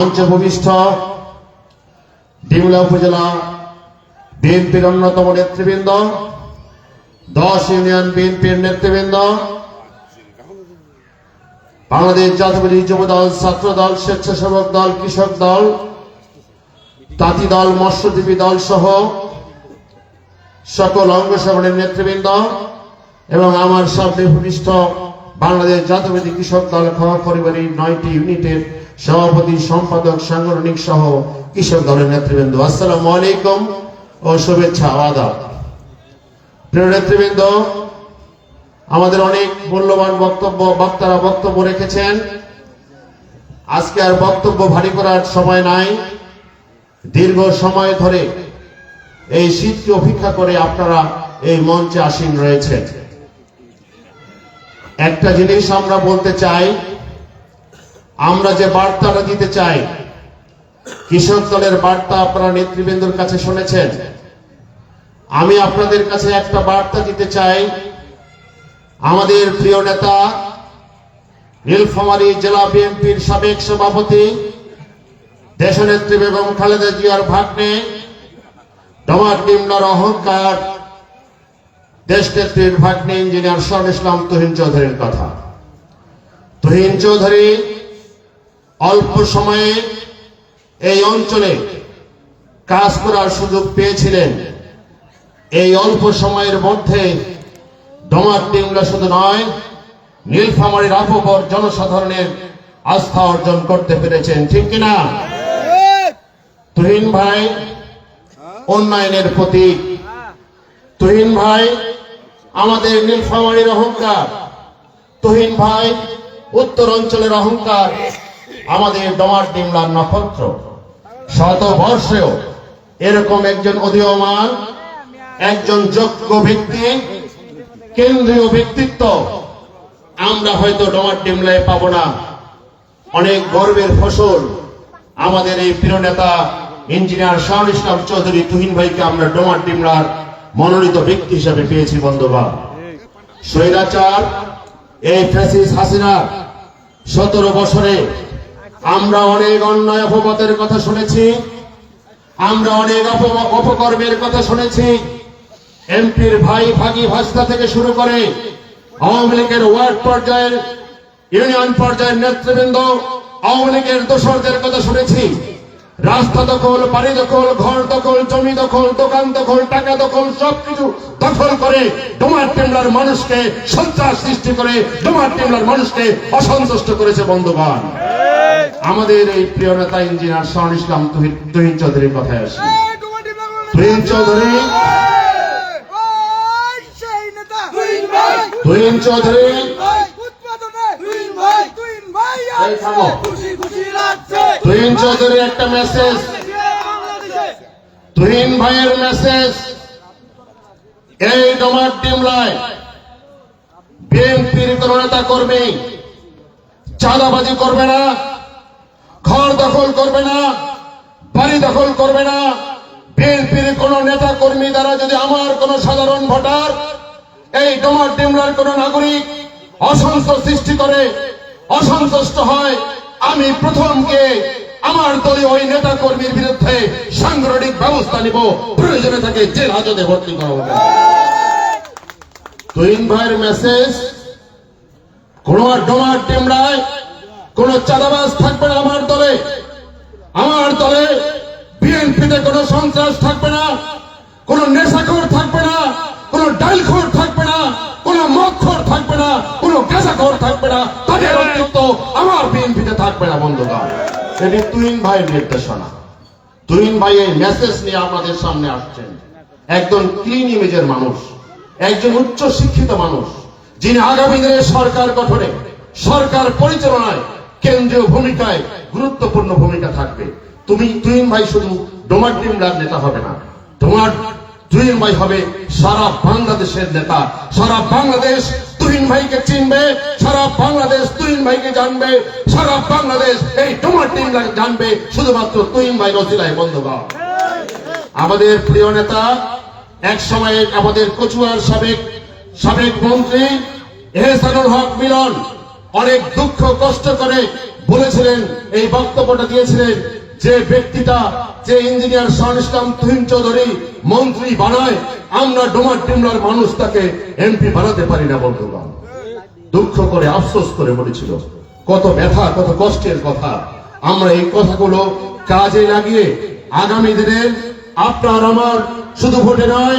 মঞ্চভূমিষ্ঠ ডিমলা উপজেলা বিএনপির অন্যতম নেতৃবৃন্দ, 10 ইউনিয়ন বিএনপির নেতৃবৃন্দ, বাংলাদেশ জাতীয়তাবাদী যুব দল, ছাত্র দল, স্বেচ্ছাসেবক দল, কৃষক দল, তাঁতি দল, মৎস্যজীবী দল সহ সকল অঙ্গ সংগঠনের নেতৃবৃন্দ এবং আমার সামনে ভূমিষ্ঠ বাংলাদেশ জাতীয়তাবাদী কৃষক দল পরিবারের 9টি ইউনিটের সভাপতি, সম্পাদক, সাংগঠনিক সহ কৃষক দলের নেতৃবৃন্দ, আসসালামু আলাইকুম ও শুভেচ্ছা আদাব। প্রিয় নেতৃবৃন্দ, আমাদের অনেক মূল্যবান বক্তারা বক্তব্য রেখেছেন। আজকে আর বক্তব্য ভারী করার সময় নাই। দীর্ঘ সময় ধরে এই শীতকে অপেক্ষা করে আপনারা এই মঞ্চে আসীন রয়েছেন। একটা জিনিস আমরা বলতে চাই, আমরা যে বার্তাটা দিতে চাই, কৃষক দলের বার্তা আপনারা নেতৃবৃন্দের কাছে শুনেছেন। আমি আপনাদের কাছে একটা বার্তা দিতে চাই। আমাদের প্রিয় নেতা, নীলফামারী জেলা বিএনপির সাবেক সভাপতি, দেশনেত্রী বেগম খালেদা জিয়ার ভাগ্নে, ডমার অহংকার দেশনেত্রীর ভাগ্নে ইঞ্জিনিয়ার শরীফুল ইসলাম তুহিন চৌধুরীর কথা। তুহিন চৌধুরী অল্প সময়ে এই অঞ্চলে কাজ করার সুযোগ পেয়েছিলেন। এই অল্প সময়ের মধ্যে ডমার শুধু নয়, নীলফামারীর অপর জনসাধারণের আস্থা অর্জন করতে পেরেছেন, ঠিক কিনা? তুহিন ভাই উন্নয়নের প্রতীক। তুহিন ভাই আমাদের নীলফামারীর অহংকার। তুহিন ভাই উত্তর অঞ্চলের অহংকার, আমাদের ডমার নক্ষত্র। শত বর্ষেও এরকম একজন উদীয়মান, একজন যোগ্য ব্যক্তি, কেন্দ্রীয় ব্যক্তিত্ব আমরা হয়তো ডমার পাবো না। অনেক গর্বের ফসল আমাদের এই প্রিয় নেতা ইঞ্জিনিয়ার শরীফুল ইসলাম চৌধুরী তুহিন ভাইকে আমরা ডমার মনোনীত ব্যক্তি হিসেবে পেয়েছি। বন্ধুগণ, স্বৈরাচার এই ফ্যাসিস্ট হাসিনা 17 বছরে আমরা অনেক অন্যায় অপবাদের কথা শুনেছি, আমরা অনেক অপকর্মের কথা শুনেছি। এমপির ভাই ভাগি ভাস্তা থেকে শুরু করে আওয়ামী লীগের ওয়ার্ড পর্যায়ের, ইউনিয়ন পর্যায়ের নেতৃবৃন্দ, আওয়ামী লীগের দোসরদের কথা শুনেছি। রাস্তা দখল, বাড়ি দখল, ঘর দখল, জমি দখল, দোকান দখল, টাকা দখল, সবকিছু দখল করে ডমার মানুষকে সন্ত্রাস সৃষ্টি করে ডমার মানুষকে অসন্তুষ্ট করেছে। বন্ধুগণ, আমাদের এই প্রিয় নেতা ইঞ্জিনিয়ার শরীফুল ইসলাম তুহিন চৌধুরীর কথায় আসি। তুহিন চৌধুরী তুহিন চৌধুরী একটা মেসেজ, তুহিন ভাইয়ের মেসেজ, এই ডমার বিএনপির কোন নেতা কর্মী চাঁদাবাজি করবে না, ঘর দখল করবে না, বাড়ি দখল করবে না। বিএনপির কোন নেতা কর্মী দ্বারা যদি আমার কোন সাধারণ ভোটার, এই ডমার কোন নাগরিক অসন্তোষ সৃষ্টি করে, অসন্তুষ্ট হয়, আমি প্রথমকে আমার দলীয় ওই নেতা কর্মীর বিরুদ্ধে সাংগঠনিক ব্যবস্থা নিব, প্রয়োজনে তাকে জেল হাজতে ভর্তি করা হবে। তুহিন ভাইয়ের মেসেজ, কোন ডমার কোন চাঁদাবাজ থাকবে না আমার দলে। আমার দলে বিএনপিতে কোন সন্ত্রাস থাকবে না, কোন নেশাখোর থাকবে না, কোন ডালখোর থাকবে না, কোন মদখোর থাকবে না, কোন গাঁজাখোর থাকবে না, তাদের অস্তিত্ব আমার বিএনপিতে থাকবে না। বন্ধুগণ, এটি তুহিন ভাইয়ের নির্দেশনা। তুহিন ভাই এই মেসেজ নিয়ে আমাদের সামনে আসছেন। একজন ক্লিন ইমেজের মানুষ, একজন উচ্চ শিক্ষিত মানুষ, যিনি আগামী দিনে সরকার গঠনে, সরকার পরিচালনায় কেন্দ্রীয় ভূমিকায় গুরুত্বপূর্ণ ভূমিকা থাকবে। তুহিন ভাই শুধু ডমার নেতা হবে না, তুহিন ভাই হবে সারা বাংলাদেশের নেতা। সারা বাংলাদেশ তুহিন ভাইকে চিনবে, সারা বাংলাদেশ তুহিন ভাইকে জানবে, সারা বাংলাদেশ এই ডমার জানবে শুধুমাত্র তুহিন ভাই রচিলায়। বন্ধুগণ, আমাদের প্রিয় নেতা, এক সময়ে আমাদের কচুয়ার সাবেক মন্ত্রী এহসানুল হক মিলন অনেক দুঃখ কষ্ট করে বলেছিলেন, এই বক্তব্যটা দিয়েছিলেন, যে ব্যক্তিটা, যে ইঞ্জিনিয়ার শাহ ইসলাম তুহিন চৌধুরী মন্ত্রী বানায়, আমরা ডোমার ডিমলার মানুষ তাকে এমপি বানাতে পারি না। বন্ধুগণ, দুঃখ করে আফসোস করে বলেছিল। কত ব্যথা, কত কষ্টের কথা। আমরা এই কথাগুলো কাজে লাগিয়ে আগামী দিনে আপনার আমার শুধু ভোটে নয়,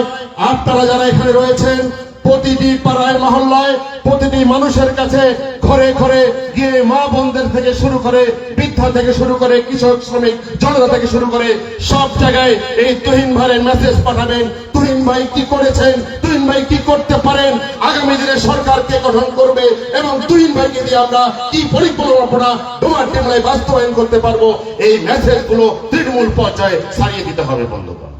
আপনারা যারা এখানে রয়েছেন প্রতিটি পাড়ায় মহল্লায় প্রতিটি মানুষের কাছে ঘরে ঘরে গিয়ে মা বোনদের থেকে শুরু করে বৃদ্ধা থেকে শুরু করে কৃষক শ্রমিক জনতা থেকে শুরু করে সব জায়গায় এই তুহিন ভাইয়ের মেসেজ পাঠাবেন। তুহিন ভাই কি করেছেন, তুহিন ভাই কি করতে পারেন, আগামী দিনে সরকারকে গঠন করবে এবং তুহিন ভাইকে দিয়ে আমরা কি পরিকল্পনা ডোমার ডিমলায় বাস্তবায়ন করতে পারবো, এই মেসেজগুলো তৃণমূল পর্যায়ে ছাড়িয়ে দিতে হবে। বন্ধুগণ,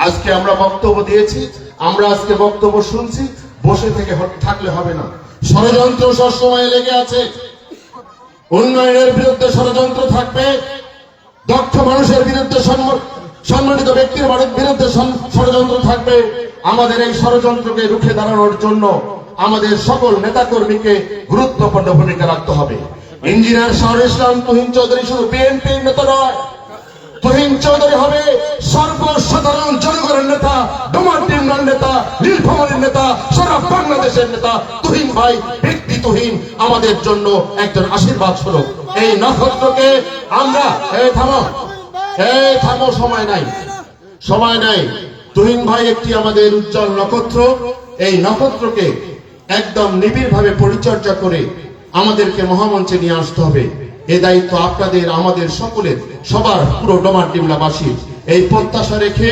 আজকে আমরা বক্তব্য দিয়েছি, আমরা আজকে বক্তব্য শুনছি, বসে থেকে থাকলে হবে না। ষড়যন্ত্র সবসময় লেগে আছে। উন্নয়নের বিরুদ্ধে ষড়যন্ত্র থাকবে, দক্ষ মানুষের বিরুদ্ধে সম্মানিত ব্যক্তির বিরুদ্ধে ষড়যন্ত্র থাকবে। আমাদের এই ষড়যন্ত্রকে রুখে দাঁড়ানোর জন্য আমাদের সকল নেতাকর্মীকে গুরুত্বপূর্ণ ভূমিকা রাখতে হবে। ইঞ্জিনিয়ার শাহ ইসলাম তুহিন চৌধুরী শুধু বিএনপির নেতা নয়, তুহিন চৌধুরী হবে সর্বসাধারণ জনগণের নেতা, ডোমার ডিমলার নেতা, নীলফামারীর নেতা, সারা বাংলাদেশের নেতা। তুহিন ভাই ব্যক্তি তুহিন আমাদের জন্য একজন আশীর্বাদ স্বরূপ। এই নক্ষত্রকে আমরা থামো, সময় নাই। তুহিন ভাই একটি আমাদের উজ্জ্বল নক্ষত্র। এই নক্ষত্রকে একদম নিবিড় ভাবে পরিচর্যা করে আমাদেরকে মহামঞ্চে নিয়ে আসতে হবে। এই দায়িত্ব আপনাদের, আমাদের সকলের, সবার, পুরো ডোমার ডিমলাবাসীর। এই প্রত্যাশা রেখে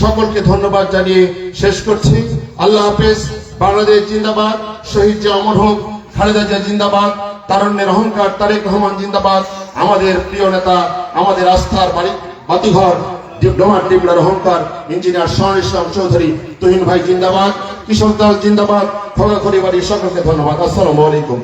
সকলকে ধন্যবাদ জানিয়ে শেষ করছি। আল্লাহ হাফেজ। বাংলাদেশ জিন্দাবাদ। শহীদ জিয়া অমর হোক। খালেদা জিয়া জিন্দাবাদ। তারুণ্যের অহংকার তারেক রহমান জিন্দাবাদ। আমাদের প্রিয় নেতা, আমাদের আস্থার বাতিঘর ডোমার ডিমলার অহংকার ইঞ্জিনিয়ার শাহ ইসলাম চৌধুরী তুহিন ভাই জিন্দাবাদ। কৃষক দল জিন্দাবাদ। খোগাখড়ি বাড়ির সকলকে ধন্যবাদ। আসসালামু আলাইকুম।